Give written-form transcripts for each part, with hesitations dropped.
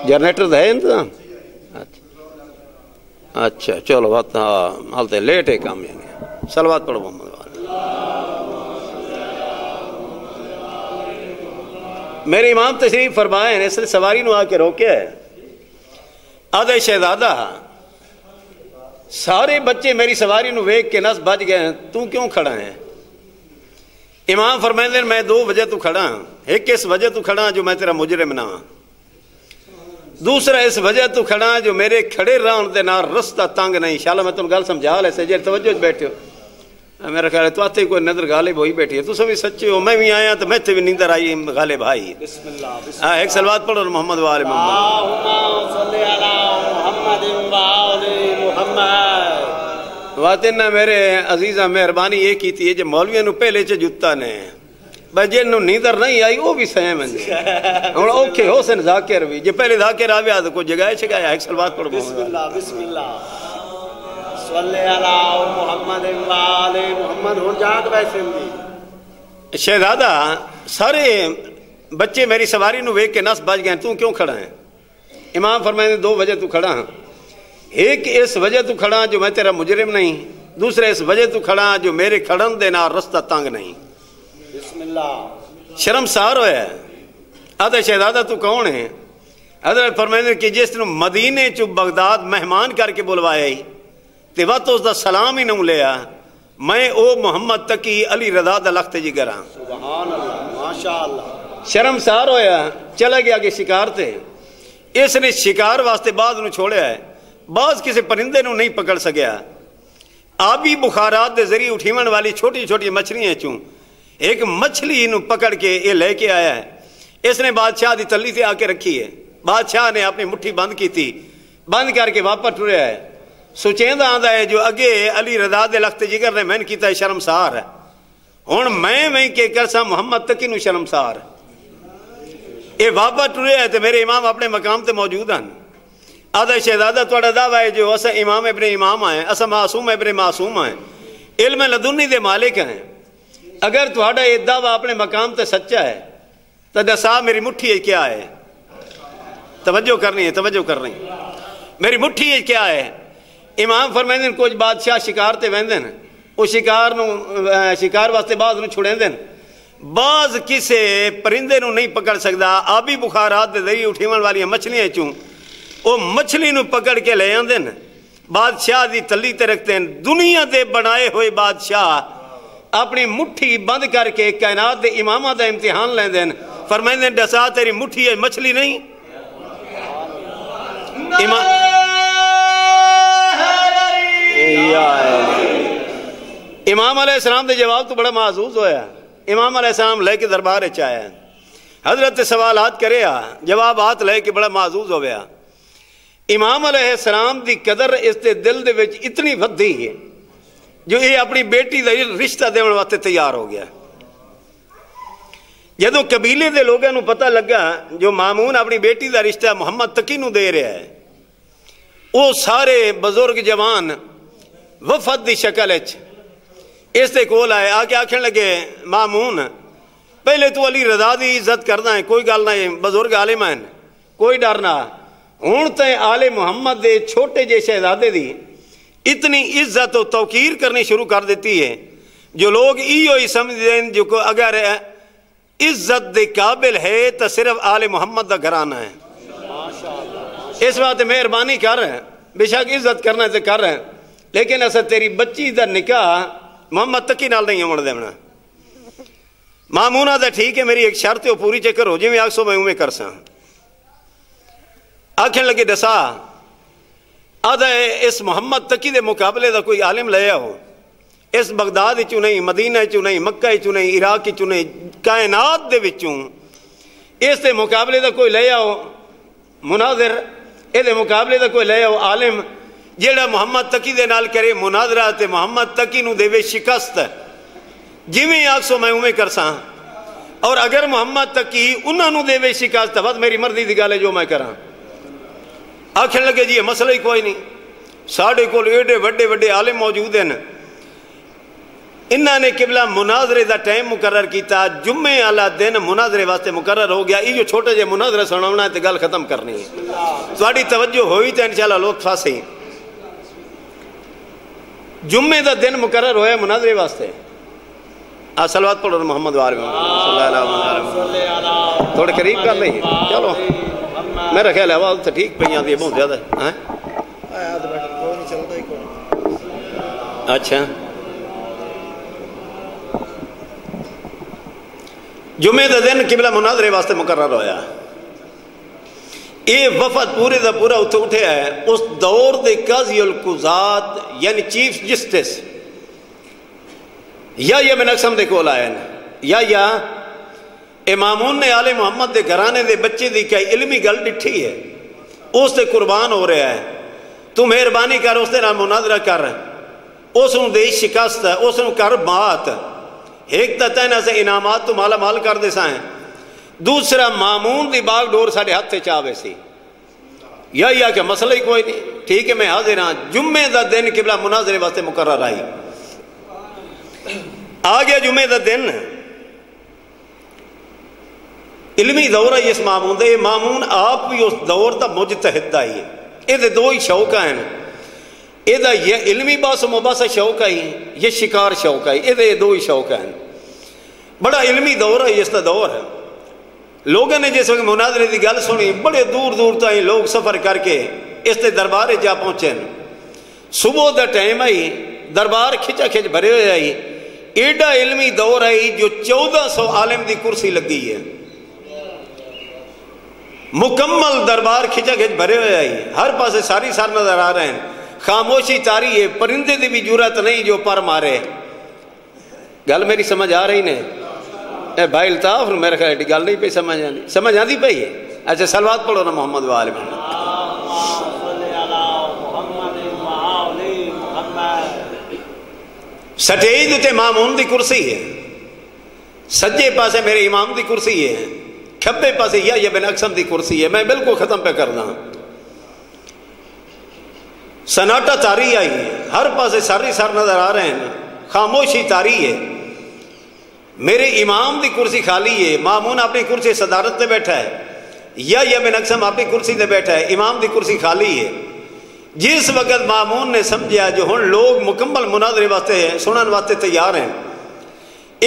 Generator ہے انتظام؟ اچھا چلو بات حالتے لیٹ ہے کام یعنی صلوات پڑھو محمد والے. میرے امام تشریف فرمائے نے اس نے سواری نو آ کے روکے آدھے شہزادہ سارے بچے میری سواری نو ویک کے نس بج گئے تو کیوں کھڑا ہے؟ امام فرمائے دیں میں دو وجہ تو کھڑا ہوں. ایک اس وجہ تو کھڑا جو میں تیرا مجرم نہ ہوں, دوسرا اس وجہ تو کھڑا جو میرے کھڑے رہن دے نال رستہ تنگ نہیں. انشاءاللہ میں تم گل سمجھا لے سے جے توجہ بیٹھے ہو میرا خیال ہے تو آتے کوئی نظر غالب ہوئی بیٹھی ہے تو سبھی سچے ہو. میں بھی آیا تو میں تے بھی نیندر آئی غالب بھائی. بسم اللہ ایک صلوات پڑھو محمد وآل محمد. اللہم صلی علی محمد وآل محمد. واتن میرے عزیزہ مہربانی یہ کی تھی جو مولویوں نو پہلے چ جتا نے بھائی جن نو نیندر نہیں آئی وہ بھی سہم ہیں ہوں اوکھے ہو سن ذاکر بھی جے پہلے ذاکر آویا تو کوئی جگائے چھگایا. ایک صلوات پڑھو بسم اللہ بسم اللہ صلی علی محمد وآل محمد. ہوں جاگ ویسے دی شہزادہ سارے بچے میری سواری نو ویک کے نس بج گئے تو کیوں کھڑا ہے؟ امام فرمائے دو وجہ تو کھڑا ہوں. ایک اس وجہ تو کھڑا جو میں تیرا مجرم نہیں, دوسرے اس وجہ تو کھڑا جو میرے کھڑن دے نال رستہ تنگ نہیں. بسم اللہ. شرمسار ہویا ہے. آدھے شہزادہ تو کون ہے؟ حضرت فرمائے کہ جس نے مدینے چو بغداد مہمان کر کے بلوایا ہی تے وقت اس دا سلام ہی نہ لیا میں او محمد تقی علی رضا دا لخت جگر ہاں. سبحان اللہ ماشاءاللہ. شرمسار ہویا چلا گیا کہ شکار تھے. اس نے شکار واسطے بعض نو چھوڑیا ہے, بعض کسی پرندے نو نہیں پکڑ سکیا. آبی بخارات دے ذریعے اٹھیون والی چھوٹی چھوٹی مچھلیاں چوں ایک مچھلی نو پکڑ کے یہ لے کے آیا ہے. اس نے بادشاہ دی تلی سے آ کے رکھی ہے. بادشاہ نے اپنی مٹھی بند کی تھی, بند کر کے واپس ٹریا ہے. سوچیندہ آندا ہے جو اگے علی رضا دے لخت جگر نے میں نے کیتا ہے شرمسار ہے. ہن میں کے کرسا محمد تقی نو شرمسار. یہ واپس ٹریا ہے تو میرے امام اپنے مقام تے موجود ہیں. آدھا شہزادہ توڑا دعویٰ ہے جو اسا امام ابن امام آئے, اسا معصوم ابن معصوم آئے, علم لدنی دے مالک ہیں. اگر توڑا یہ دعویٰ اپنے مقام تے سچا ہے تو دسا میری مٹھی ہے کیا ہے؟ توجہ کرنی ہے, توجہ کرنی. میری مٹھی ہے کیا ہے؟ امام فرمائیں کچھ بادشاہ شکار تے ویندن وہ شکار واسطے بعض نو چھڑیں دن, بعض کسے پرندے نو نہیں پکڑ سکتا. آبی بخارات دے ذریعے اٹھیون والی مچھلیاں چوں وہ مچھلی نو پکڑ کے لے آندے بادشاہ دی تلی تے رکھتے ہیں. دنیا دے بنائے ہوئے بادشاہ اپنی مٹھی بند کر کے کائنات دے امامہ دا امتحان لیں دیں. فرمائیں دیں ڈسا تیری مٹھی ہے مچھلی نہیں. امام علیہ السلام دے جواب تو بڑا معزوز ہویا. امام علیہ السلام لے کے دربار چاہیا, حضرت سوالات کرے جوابات لے کے بڑا معزوز ہویا. امام علیہ السلام دی قدر اس دے دل دے وچ اتنی ودھی ہے جو یہ اپنی بیٹی دا رشتہ دیون واسطے تیار ہو گیا. جدوں قبیلے دے لوگاں نو پتہ لگا جو مامون اپنی بیٹی دا رشتہ محمد تقی نو دے رہا ہے, وہ سارے بزرگ جوان وفد دی شکل اس دے کول آئے, آ کے آکھن لگے مامون پہلے تو علی رضا دی عزت کرنا ہے, کوئی گل نہیں, بزرگ عالم ہیں, کوئی ڈر نہ. ہوں تے آل محمد دے چھوٹے جے شہزادے دی اتنی عزت و توقیر کرنی شروع کر دیتی ہے جو لوگ ہی سمجھ دیں جو اگر عزت دے قابل ہے تو صرف آل محمد دا گھرانہ ہے. اس بات مہربانی کر رہے ہیں, بے شک عزت کرنا ہے تو کر رہے ہیں, لیکن ایسا تیری بچی دا نکاح محمد تقی نال نہیں ہونے دینا. مامونہ دا ٹھیک ہے, میری ایک شرط ہے وہ پوری چکر ہو جی میں آکسو میں کر ساں. آکھن لگے دسا آدھا اس محمد تقی دے مقابلے دا کوئی عالم لیا ہو, اس بغداد چوں نہیں, مدینہ چوں نہیں, مکہ چوں نہیں, عراق چوں نہیں, کائنات دے وچوں اس دے مقابلے دا کوئی لیا ہو مناظر, اے دے مقابلے دا کوئی لیا ہو عالم جیڑا محمد تقی دے نال کرے مناظرہ تے محمد تقی نو دے وے شکست جی میں آکسو میں اوے کر ساں. اور اگر محمد تقی انہاں نو دے وے شکست بس میری مرضی دی گل ہے جو میں کراں. آکھن لگے جی یہ مسئلہ ہی کوئی نہیں, ساڑھے کول ایڈے وڈے وڈے عالم موجود ہیں, انہوں نے قبلہ مناظرے دا ٹائم مقرر کیتا، جمعے والا دن مناظرے واسطے مقرر ہو گیا. یہ جو چھوٹے جے مناظرہ سناونا ہے تو گل ختم کرنی ہے. تھوڑی توجہ ہوئی تو انشاءاللہ لوگ پھاسے. جمعے دا دن مقرر ہویا مناظرے واسطے. صلوات پڑھو محمد وآلہ محمد صلی اللہ علیہ وسلم. تھوڑے قریب کر لیں. چلو میرا خیال ہے آواز تو ٹھیک پہ آتی ہے بہت زیادہ. اچھا جمعے دا دن قبلہ مناظرے واسطے مقرر ہویا. یہ وفد پورے دا پورا اتھے اٹھے ہے. اس دور دے قاضی القضات یعنی چیف جسٹس یا بن اقسم دے کول آئے یا امامون نے آل محمد دے گھرانے دے بچے دی کئی علمی گل ڈٹھی ہے، اس دے قربان ہو رہا ہے. تو مہربانی کر اس دے نال مناظرہ کر، اس نو دے شکست، اس نو کر بات. ایک تا تینا سے انعامات تو مالا مال کر دے سائیں، دوسرا مامون دی باغ ڈور ساڑھے ہاتھ سے چاہوے سی. یا کہ مسئلہ ہی کوئی نہیں، ٹھیک ہے میں حاضر ہاں. جمعے دا دن قبلہ مناظرے واسطے مقرر آئی. آگیا جمعے دا دن علمی دور ہے اس مامون دے. مامون آپ بھی اس دور دا مجتہد آئی ہے. یہ دو ہی شوق ہیں، یہ علمی باس و مباحثہ شوق ہے، یہ شکار شوق ہے. یہ دو ہی شوق ہیں. بڑا علمی دور ہے اس دا دور ہے. لوگوں نے جس وقت مناظرے دی گل سنی بڑے دور دور تائیں لوگ سفر کر کے اس تے دربار جا پہنچے. صبح دا ٹائم آئی، دربار کھچا کھچ بھرے ہوئے آئی. ایڈا علمی دور آئی جو 1400 عالم دی کرسی لگی ہے. مکمل دربار کھچا کھچ بھرے ہوئے آئی. ہر پاسے ساری سار نظر آ رہے ہیں. خاموشی تاری ہے، پرندے دی بھی جرات نہیں جو پر مارے. گل میری سمجھ آ رہی نے؟ اے بھائی الطاف میرے خیال گل نہیں پہ سمجھ آتی پئی ہے. اچھا صلوات پڑھو نا محمد وآلہ محمد. سٹیج تے مامون دی کرسی ہے، سجے پاسے میرے امام دی کرسی ہے، کھبے پاسے یا بن اقسم دی کرسی ہے. میں بالکل ختم پہ کرنا. سناٹا تاری آئی ہے، ہر پاسے ساری سار نظر آ رہے ہیں. خاموشی تاری ہے. میرے امام دی کرسی خالی ہے. مامون اپنی کرسی صدارت تے بیٹھا ہے، یا بن اقسم اپنی کرسی تے بیٹھا ہے. امام دی کرسی خالی ہے. جس وقت مامون نے سمجھا جو ہن لوگ مکمل مناظرے واسطے سنن واسطے تیار ہیں،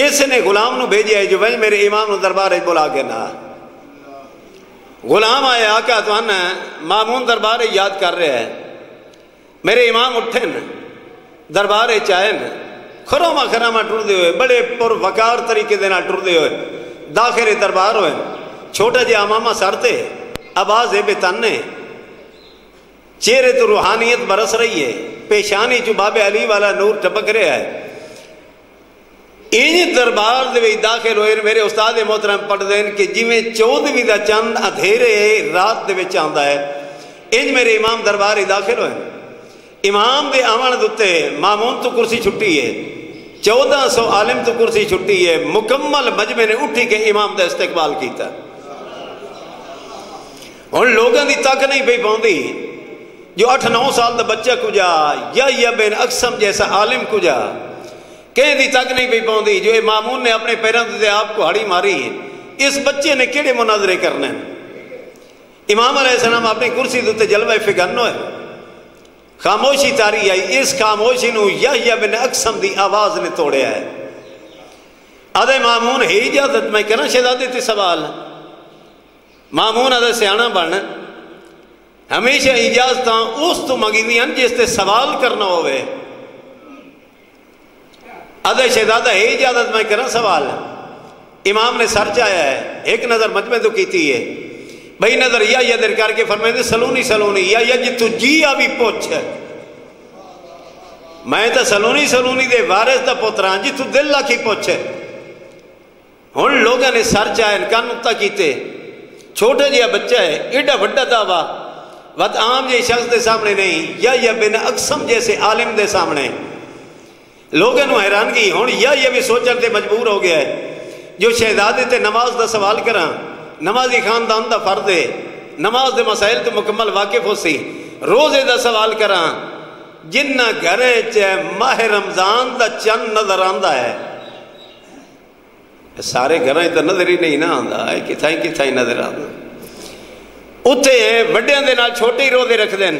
اس نے غلام نو بھیجا ہے جو بھائی میرے امام نو دربار بلا کے نہ. غلام آئے آقا توان مامون دربار یاد کر رہے ہیں. میرے امام اٹھن دربار چاہن خراما خراما ٹر دے ہوئے بڑے پر وقار طریقے دینا ٹر دے ہوئے داخل دربار ہوئے. چھوٹا جے امامہ سرتے آواز بے تنے، چہرے تو روحانیت برس رہی ہے، پیشانی جو باب علی والا نور ٹپک رہا ہے. انج دربار دے داخل ہوئے میرے استاد محترم پڑھ دین کہ جی میں 14ویں دا چند ادھیرے رات دے وچ آندا ہے، انج میرے امام دربار ہی داخل ہوئے. امام دے آمن دتے مامون تو کرسی چھٹی ہے، 1400 عالم تو کرسی چھٹی ہے. مکمل مجمع نے اٹھی کے امام دا استقبال کیتا. ہن لوگوں دی تک نہیں پئی پاؤندی جو 8-9 سال دا بچہ کجا یا بن اقسم جیسا عالم کجا کہیں دی تک نہیں پئی پاؤندی جو مامون نے اپنے پیروں سے آپ کو ہڑی ماری. اس بچے نے کیڑے مناظرے کرنے. امام علیہ السلام اپنی کرسی دوتے جلوہ فگن ہوئے. خاموشی تاری آئی. اس خاموشی نو یا بن اقسم دی آواز نے توڑے آئے. آدھے مامون ہے اجازت میں کہنا شہزادے تے سوال. مامون آدھے سیانا بن ہمیشہ اجازتاں اس تو مگی دیاں جس تے سوال کرنا ہوئے. آدھے شہزادہ ہے اجازت میں کرنا سوال. امام نے سر چایا ہے، ایک نظر مجمع تو کیتی ہے، بھئی نظر یا در کر کے فرمائے دے سلونی یا جی تو جی آبی پوچھ ہے. میں تا سلونی دے وارث دا پتران جی تو دل لاکھی پوچھ ہے. ہن لوگوں نے سر چاہے کان نکتا کیتے. چھوٹا جیا بچہ ہے، ایڈا بڑا دعویٰ وقت عام جی شخص دے سامنے نہیں، یا بن اقسم جیسے عالم دے سامنے. لوگوں نے حیرانگی ہوں یا بھی سوچن تے مجبور ہو گیا ہے جو شہزادے تے نماز دا سوال کراں. نمازی خاندان دا فرد ہے، نماز دے مسائل تو مکمل واقف ہو سی. روزے دا سوال کراں جنہ گھرے ماہ رمضان دا چند نظر آندا ہے، سارے گھریں تو نظر ہی نہیں نہ آندا، کتھائیں کتھائیں نظر آندا۔ اتھے بڑیاں دے نال چھوٹے ہی روزے رکھ دین،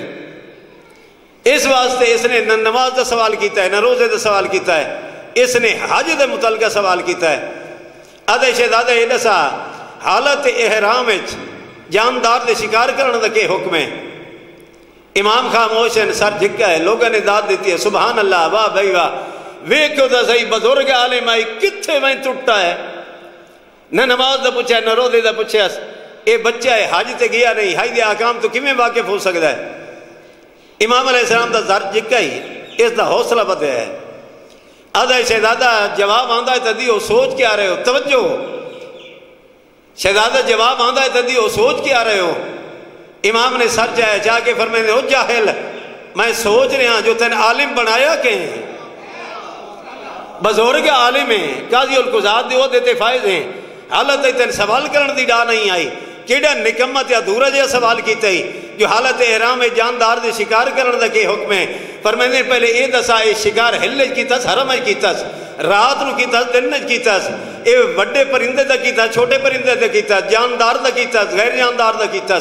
اس واسطے اس نے نہ نماز دا سوال کیتا ہے نہ روزے دا سوال کیتا ہے، اس نے حج دے متعلقہ سوال کیتا ہے۔ آدھے شہزادہ یہ دسا حالت احرام وچ جاندار دے شکار کرنے دا کے حکم ہے؟ امام خاموش ہے، سر جھکا ہے، لوگوں نے داد دیتی ہے سبحان اللہ، واہ بھائی واہ، ویکھو دا صحیح بزرگ عالم آئی کتھے میں ٹوٹا ہے، نہ نماز دا پوچھا ہے نہ روزے دا پوچھا ہے، اے بچہ ہے حج تے گیا نہیں، حج دے احکام تو کیویں واقف ہو سکتا ہے؟ امام علیہ السلام دا سر جھکا ہی اس دا حوصلہ بدیا ہے۔ آدھا شہزادہ جواب آندا ہے تدیو سوچ کے آ رہے ہو، توجہ، شہزادہ جواب آندا ہے تدیو سوچ کے آ رہے ہو؟ امام نے سر چاہ کے فرمائے او جاہل، میں سوچ رہا جو تین عالم بنایا کہ بزرگ عالم ہیں، قاضی القضات دے عہدے تے فائز ہیں، حالت تین سوال کرن دی ڈا نہیں آئی، کیڑا نکمت یا دورا جہا سوال کیتا ہی جو حالت احرام جاندار دے شکار کرن دا کے حکم ہے؟ فرمائے پہلے اے دسا اے شکار ہلے کیتا حرم کیتا رات نو کیتا دن کیتا، اے وڈے پرندے دا کیتا چھوٹے پرندے دا کیتا جاندار دا کیتا غیر جاندار دا کیتا؟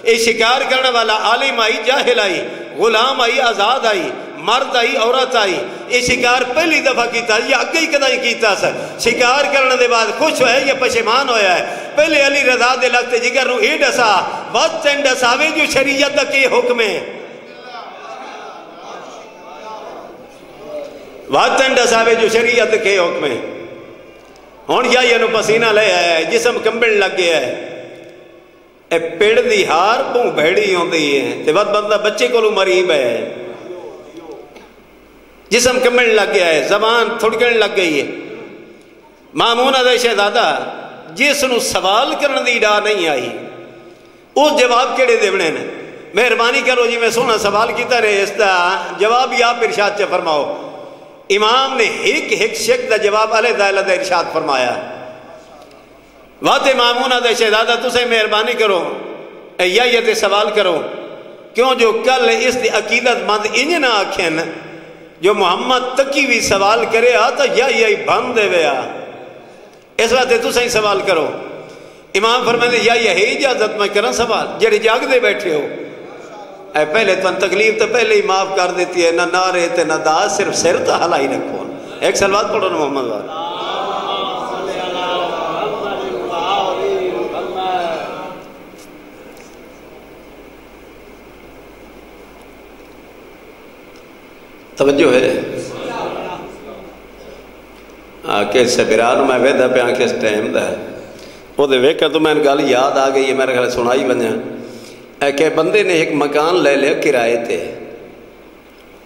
اے شکار کرنے والا عالم آئی جاہل آئی غلام آئی آزاد آئی مرد آئی عورت آئی، اے شکار پہلی دفعہ کیتا یا اگے ہی کدائی کیتا سا؟ شکار کرنے دے بعد خوش ہویا یا پشیمان ہویا ہے؟ پہلے علی رضا دے لگتے جگر نو اے ڈسا وقت تین ڈساوے جو شریعت دا کے حکم ہے، وقت تین ڈساوے جو شریعت کے حکم ہے۔ ہون یا یہ نو پسینہ لے آیا ہے، جسم کمبل لگ گیا ہے، اے پیڑ دی ہار پوں بھیڑی ہوں دی ہے، تے وقت بندہ بچے کو لو مریب ہے، جسم کمبل لگ گیا ہے، زبان تھڑکن لگ گئی ہے۔ مامون دے شہزادہ جس نو سوال کرن دی ڈا نہیں آئی اس جواب کیڑے دیونے نے؟ مہربانی کرو جی میں سونا سوال کیتا رہے، اس دا جواب یا ارشاد چا فرماؤ۔ امام نے ایک شک دا جواب علیہ علیہ ارشاد فرمایا، وات مامونہ دے شہزادہ تسے مہربانی کرو یا یہ تے سوال کرو، کیوں جو کل اس دی عقیدت مند انج نہ آکھیں جو محمد تکی بھی سوال کرے آتا یا یہی بند دے ویا، اس وقت تسے سوال کرو۔ امام فرمائے یا یہی اجازت میں کرن سوال جڑے جاگ دے بیٹھے ہو، اے پہلے تو تکلیف تو پہلے ہی معاف کر دیتی ہے، نہ نعرے تے نہ دا، صرف سر تو ہلائی رکھو۔ ایک سلوات پڑھو نا محمد والا۔ توجہ ہے کہ سبران میں ویدہ پہ آنکھ اس ٹائم دا ہے وہ دے ویکھا تو میں گل یاد آ گئی ہے، میرے خیال سنائی بنیا ہے کہ بندے نے ایک مکان لے لیا کرائے تھے،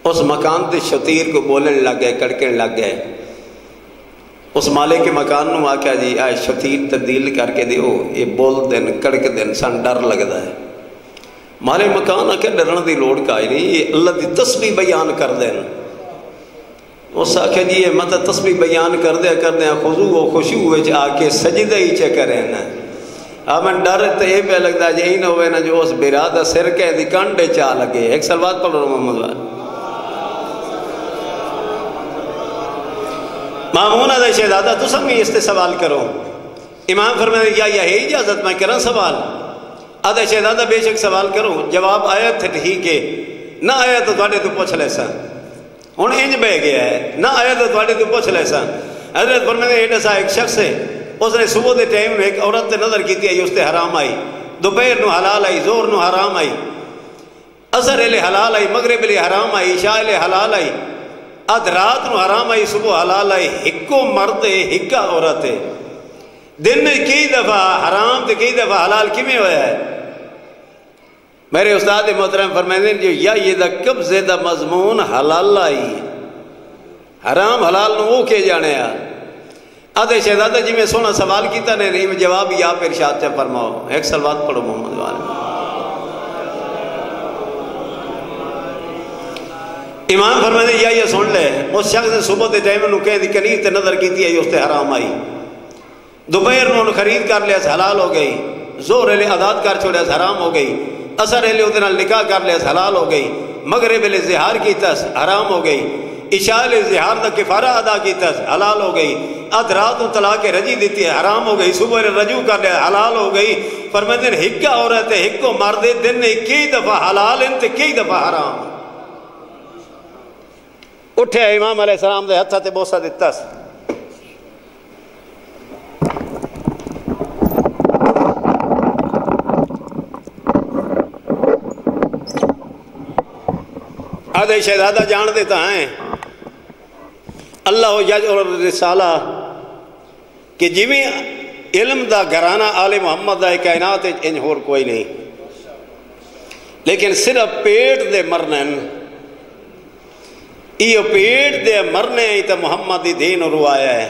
اس مکان تے شتیر کو بولن لگ گئے کڑکن لگ گئے، اس مالک کے مکان نو آکھا جی آئے شتیر تبدیل کر کے دیو، یہ بول دن کڑک دن سن ڈر لگتا ہے۔ مالک مکان آکھا ڈرن دی لوڑ کا ہی نہیں، یہ اللہ دی تسبیح بیان کر دین۔ اس آکھا جی یہ مت تسبیح بیان کر دیا خضوع و خشوع وچ آ کے سجدہ ہی چے کریں نا۔ من ڈر تے یہ پہ لگتا ہے یہ نہ ہوئے نا جو اس برادہ سر کے دی کانڈے چاہ لگے۔ ایک سلوات پڑھو محمد والا۔ مامونہ دے شہزادہ تو سب میں اس سے سوال کرو۔ امام فرمائے یا یہی اجازت میں کرن سوال؟ آدھے شہزادہ بے شک سوال کرو، جواب آیا تھا ٹھیک ہے، نہ آیا تو تھوڑے تو پوچھ لے سا، ہن انج بہ گیا ہے، نہ آیا تو تھوڑے تو پوچھ لے سا۔ حضرت فرمائے یہ دسا ایک شخص ہے، اس نے صبح دے ٹائم میں ایک عورت تے نظر کیتی ہے، اس تے حرام آئی، دوپہر نو حلال آئی، زور نو حرام آئی، عصر لے حلال آئی، مغرب لے حرام آئی، عشاء لے حلال آئی، اد رات نو حرام آئی، صبح حلال آئی، ہکو مرد ہے ہکا عورت ہے، دن میں کئی دفعہ حرام تے کئی دفعہ حلال کیویں ہویا ہے؟ میرے استاد محترم فرمائے جو یا یہ دا قبضے دا مضمون حلال آئی، حرام حلال نو وہ کے جانے آ۔ آدھے شہزادہ جی میں سونا سوال کیتا نہیں جواب یا پہ ارشاد چا فرماؤ۔ ایک سلوات پڑھو محمد والا۔ امام فرمائے یا یہ سن لے، اس شخص نے صبح دے ٹائم نو کہیں دی کنیر تے نظر کیتی ہے، اس تے حرام آئی، دوپہر نو خرید کر لیا حلال ہو گئی، زور لے عادات کر چھوڑیا حرام ہو گئی، عصر لے ادھر نکاح کر لیا حلال ہو گئی، مغرب اظہار کی تس حرام ہو گئی، عشاء اظہار دا کفارہ ادا کی تس حلال ہو گئی، ادھ رات طلاق رجی دیتی ہے حرام ہو گئی، صبح رجوع کر لیا حلال ہو گئی۔ فرماتے ہیں ہکا عورت ہے ہکو مرد دن نے کئی دفعہ حلال ہیں تے کئی دفعہ حرام۔ اٹھے امام علیہ السلام دے ہتھا تے بوسہ دیتا س آدھے شہزادہ جان دیتا ہیں اللہ یجعل الرسالہ کہ جویں علم دا گھرانہ آل محمد دا کائنات انج ہور کوئی نہیں، لیکن صرف پیٹ دے مرنن یہ پیٹ دے مرنے ہی تا محمد دی دین روایا ہے۔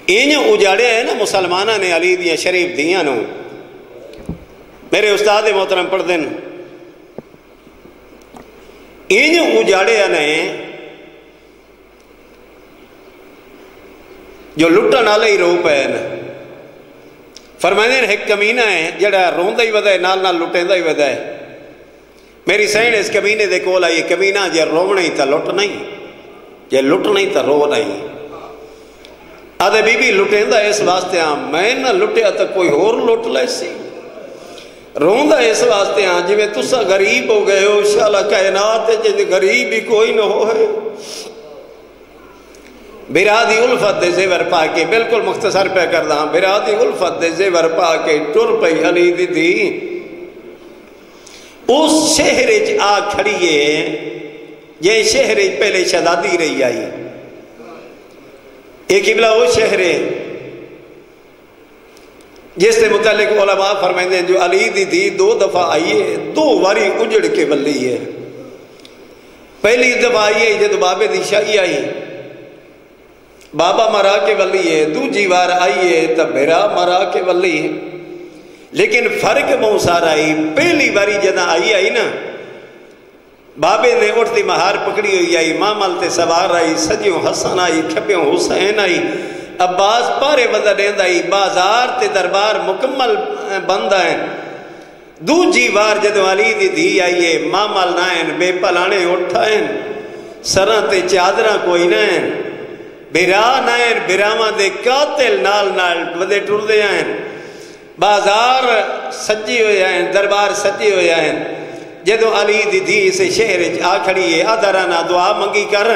انج اجاڑے ہیں نا مسلمانہ نے علی دیاں شریف دیاں نو۔ میرے استاد محترم پڑھ دن انج اجاڑے ہیں جو لٹن والے ہی رو پے ہیں۔ فرمائے ہیں ایک کمینہ ہے جڑا روندا ہی ودا ہے نال نال لٹیندا ہی ودا ہے۔ میری سین اس کمینے دے کول آئی کمینہ جے رونا ہی تا لٹ نہیں، جے لٹ نہیں تا رو نہیں۔ آدھے بی بی لٹیندا اس واسطے ہاں میں نہ لٹیا تا کوئی اور لٹ لے سی، روندا اس واسطے ہاں جی میں تسا غریب ہو گئے ہو شالا کائنات جن غریب ہی کوئی نہ ہو ہے۔ برادی الفت دے زیور پا کے بالکل مختصر پہ کردہ ہاں برادی الفت دے زیور پا کے ٹر پئی علی دی دی اس شہر آ کھڑیے یہ شہر پہلے شہزادی رہی آئی۔ ایک قبلہ وہ شہر ہے جس سے متعلق علماء فرمائیں جو علی دی دی دو دفعہ آئیے دو واری اجڑ کے بلی ہے۔ پہلی دفعہ آئیے جب بابے دی شاہی آئی بابا مرا کے ولی ہے، دوجی بار آئیے تب بھیرا مرا کے ولی ہے۔ لیکن فرق بہت سارا آئی، پہلی باری جدہ آئی نا بابے نے اٹھتی مہار پکڑی ہوئی آئی، مامل تے سوار آئی، سجیوں حسن آئی، کھپیوں حسین آئی، عباس پارے بندہ دیند آئی، بازار تے دربار مکمل بند آئیں۔ دوجی بار جدو علی دی دی آئیے مامل نائن بے پلانے اٹھائیں، سران تے چادرہ کوئی نائن، بیرا نائن بیراما دے قاتل نال نال ودے ٹر دے آئیں، بازار سجی ہوئے آئیں، دربار سجی ہوئے آئیں۔ جدو علی دی دی سے شہر آ کھڑی ہے آدھرانا دعا منگی کر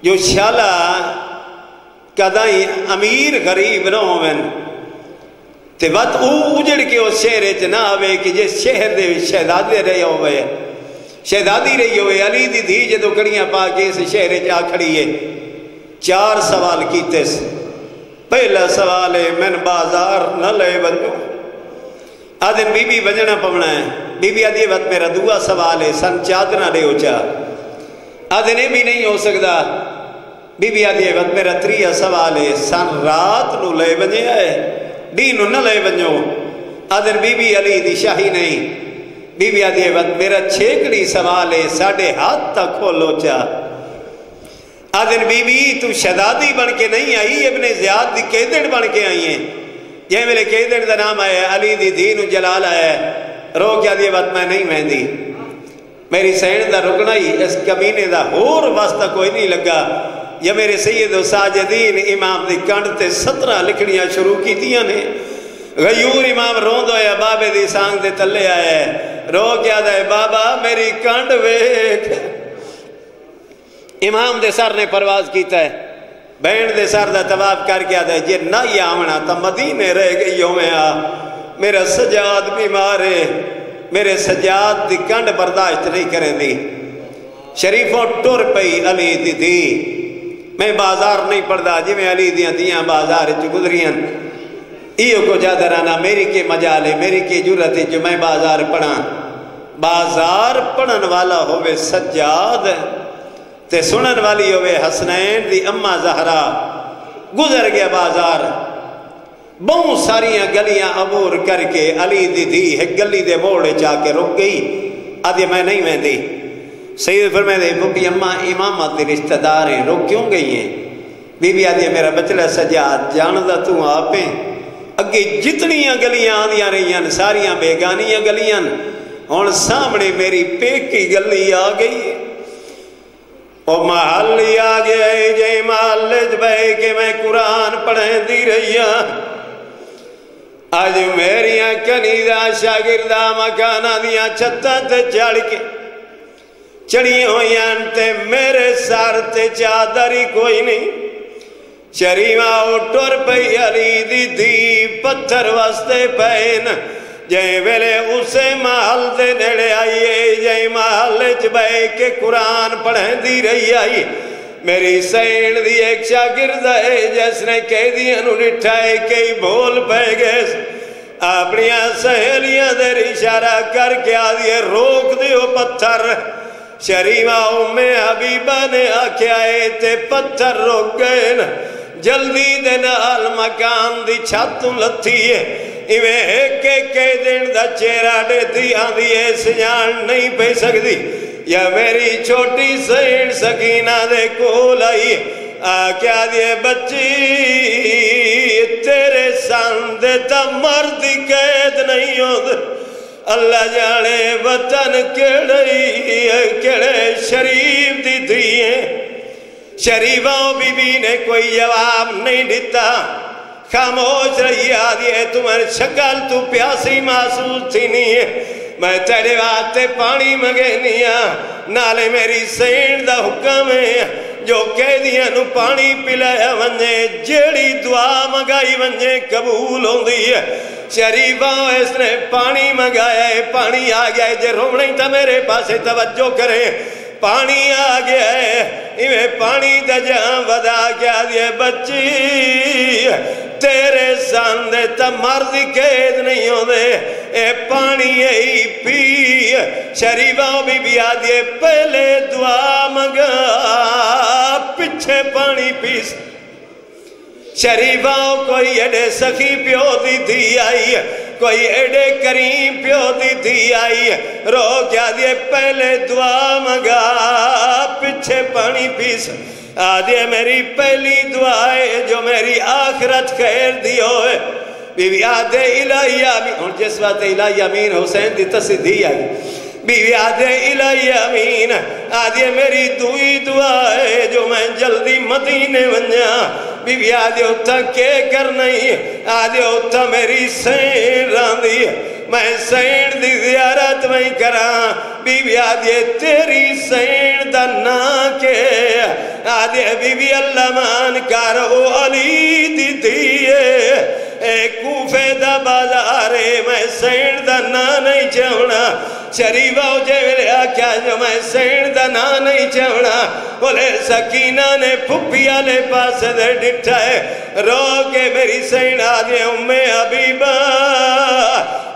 جو شالا کدائی امیر غریب نہ ہوئن تے وقت او اجڑ کے اس شہر نہ آوے کہ جس شہر دے شہزادے رہے ہوئے شہزادی رہی ہوئے علی دی دی جدو کڑیاں پا کے اس شہر آ کھڑی ہے۔ چار سوال کیتے سے پہلا سوال ہے من بازار نہ لے بنو آدھن بی بی بجنا پونا ہے، بی بی آدھی وقت میرا دعا سوال ہے سن چادرہ لے اچھا آدھنے بھی نہیں ہو سکتا، بی بی آدھی وقت میرا تریہ سوال ہے سن رات نو لے بجے آئے دینو نہ لے بنو آدھن بی بی علی دی شاہی نہیں، بی بی آدھی وقت میرا چھیکڑی سوال ہے ساڑھے ہاتھ تک کھولو چاہ آدھن بی بی تو شہزادی بن کے نہیں آئی ابن زیاد دی قیدن بن کے آئی ہیں، یہ میرے قیدن دا نام آئے علی دی دین و جلال آئے رو کیا دی وقت میں نہیں مہندی میری سین دا رکنا ہی اس کمینے دا اور واسطہ کوئی نہیں لگا۔ یا میرے سید و ساجدین امام دی کنڈ تے 17 لکھڑیاں شروع کی دیا نے، غیور امام روندو ہے بابے دی سانگ دے تلے آئے رو کیا دے بابا میری کنڈ ویک امام دے سر نے پرواز کیتا ہے بینڈ دے سر دا طواف کر کے آدھا ہے جے نہ یہ آمنا تا مدینے رہ گئی ہوں میں میرا سجاد بیمار ہے، میرے سجاد دی کنڈ برداشت نہیں کریں دی۔ شریفوں ٹور پئی علی دی دی میں بازار نہیں پڑھدا جی میں علی دیاں بازار چ گزریاں ایو کو جادرانا میری کے مجالے میری کے جرت جو میں بازار پڑھا بازار پڑھن والا ہوئے سجاد تے سنن والی ہوئے حسنین دی اممہ زہرا گزر گیا بازار بہت ساریاں گلیاں عبور کر کے علی دی دی ایک گلی دے موڑے چاہ کے رک گئی آدھے میں نہیں میں دی سید فرمائے دے بھوپی اممہ امامت دی رشتہ دار ہیں رک کیوں گئی ہیں بی بی آدھے میرا بچلہ سجاد جاندہ تو آپیں اگے جتنیاں گلیاں آدھیاں رہیاں ساریاں بیگانیاں گلیاں ہن سامنے میری پیکی گلی آ گئی ہے، او محل ہی آ گیا ہے جے محل بہ کے میں قرآن پڑھیں دی رہی ہوں۔ آج میریاں کنیدہ شاگردہ مکانہ دیاں چھتاں تے چڑھ کے چڑھی ہویاں تے میرے سار تے چادری کوئی نہیں، شریمہ اٹھر پئی علی دی دی پتھر واسطے پین جائیں ویلے اسے محل دے نیڑے آئیے، جائیں محل چبائے کے قرآن پڑھیں دی رہی آئی۔ میری سین دی ایک شاگرد ہے جس نے کہہ دیا نو نٹھائے کئی بھول پہ گئے، اپنیاں سہیلیاں دیر اشارہ کر کے آدھئے روک دیو پتھر۔ شریمہ حبیبہ نے آکھے آئے تے پتھر روک گئے نا، جلدی دے نال مکان دی چھتوں لتھی ہے، ایویں ایک دن دا چہرہ دیتی آندھی ہے سجان نہیں پہ سکتی۔ یا میری چھوٹی سین سکینہ دے کول آئی کیا دیے بچی تیرے ساندے تا مردی قید نہیں ہوتا، اللہ جانے وطن کیڑے شریف دی دیئے۔ شریفوں بی بی نے کوئی جواب نہیں دیتا، خاموش رہی آدھیے تمہاری شکل تو پیاسی محسوس تھی نہیں ہے، میں تیرے واسطے پانی مگے نیا، نالے میری سین دا حکم ہے جو کہہ دیا نو پانی پلایا ونجے، جیڑی دعا مگائی ونجے قبول ہوں دی ہے۔ شریفوں اس نے پانی مگایا ہے، پانی آ گیا ہے، جے روم نہیں تھا میرے پاسے توجہ کریں، پانی آ گیا ہے، ایویں پانی دا جہاں ودا کیا دیئے بچی تیرے ساندے تا مردی قید نہیں ہو دے، اے پانی ہی پی۔ شریفوں بھی بھی آدھیے پہلے دعا مگا پچھے پانی پیس۔ شریفوں کوئی ایڈے سخی پیو دی تھی آئی، کوئی ایڈے کریم پیو دی تھی آئی، رو کیا دیئے پہلے دعا مگا پچھے پانی پیس۔ آدھے میری پہلی دعا ہے جو میری آخرت خیر دیو ہے، بی بی آدھے الہی آمین، اور جس بات الہی آمین حسین دی تصدیح آئی، بی بی آدھے الہی آمین، آدھے میری دوئی دعا ہے جو میں جلدی مدینے ونجا، بی بی آدھے اتھا کے کر نہیں، آدھے اتھا میری سین راندی، میں سین دی زیارت میں کرا، بی بی آدھے تیری سین دا نا کے، آدھے بی بی اللہ مان کر او علی دی دیئے، اے کوفے دا بازارے میں سین دا نا نہیں چاہنا۔ شریفہ جے میرے آکھیا جو میں سین دا نا نہیں چاہنا، بولے سکینہ نے پھپیا لے پاس دے ڈٹھا ہے، رو کے میری سین آدھے حبیبہ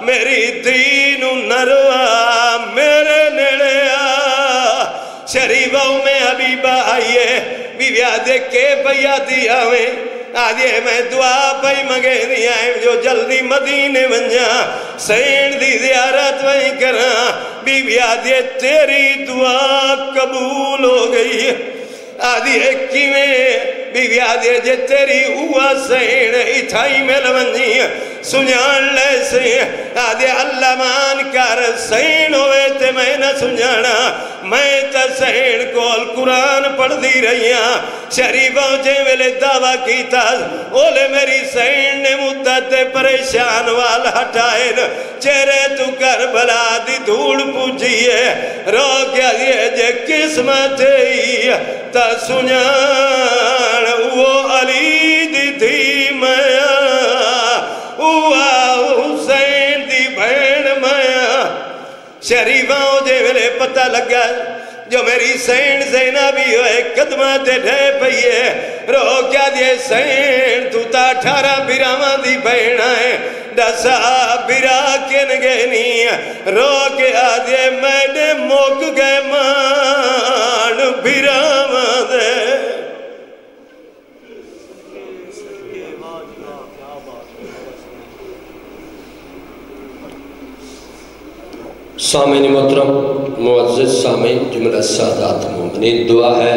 میری دینو نروا میرے نیڑے آ۔ شریفہ حبیبہ آئیے، بی بی آدھے کے پیا دیا میں، آدھے میں دعا پائی مگے نہیں آئے جو جلدی مدینے ونجا، سین دی زیارت وہیں کرا، بی بی آدھے تیری دعا قبول ہو گئی، آدھے کیویں، بی بی آدھے جے تیری ہوا سین اتھائی میں لونجی سنجان لے سے، آدھے اللہ مان کر سین ہوئے تے میں نہ سنجانا، میں تا سین کول قرآن پڑھ دی رہیاں۔ شریفوں جے ویلے دعویٰ کیتا اولے میری سین نے مدت پریشان وال ہٹائے، چہرے تو کربلا دی دھوڑ پوچھئے، رو کیا دیئے جے قسمت ہی تا سنجان وہ علی دی تھی میا، حسین دی بہن میا۔ شریفوں جے ویلے پتہ لگا جو میری سین زینبی ہوئے قدمہ تے ڈھے پئیے، رو کیا دیئے سین تو تا 18 براواں دی بہن آئے، دسا برا کن گینی، رو کے آدھے میں نے موک گئے مان براواں دے۔ سامعین محترم، معزز سامعین، جملہ سادات مومنین، دعا ہے